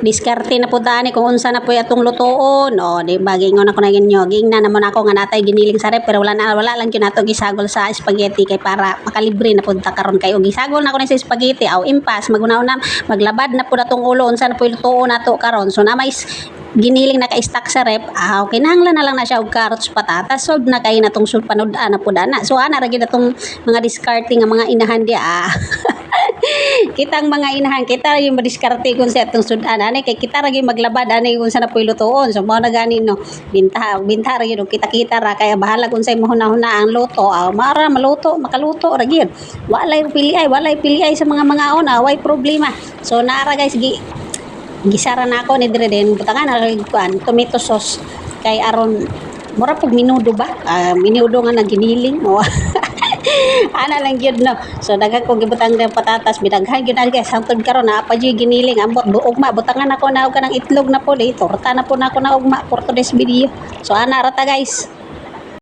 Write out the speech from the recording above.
diskarte na po dani kung unsa na po atong lutoon. O di ba gingon ako na ginyo, gingna naman ako nga natay giniling sa rep pero wala lang gyud nato gisagol sa spaghetti kay para makalibre na pud ta karon kay og gisagol na ko ni sa spaghetti aw impas maguna-una maglabad na pud atong ulo unsa na po lutoon nato karon. So na may giniling na ka-stack sa rep, kinahanglan na lang na siya og carrots patatas solve na kay natong sulpanood na pud ana. So ana ra gyud atong mga discarding nga mga inahan dia kitang mga inahan kita yung madiskarte kung sa atong sudan ani kay kita ra gyud maglabad ani kung sa napoy lutoon. So mao na gani no binta ra gyud kita ra kaya bahala kung say mahuna-huna ang luto mara makaluto ra gyud walay piliay sa mga way problema. So naara guys gisara na ako ni dire din butangan na kuan tomato sauce kay aron mura pug minudo ba minudo nga naginiling mo ana lang gyud no. So daghan ko gibutang ng patatas bidaghan gyud guys hangtod karon na pa gyud giniling ambot ugma butangan ako na og kanang itlog na po torta na po nako na ugma for today's video. So ana ra ta guys.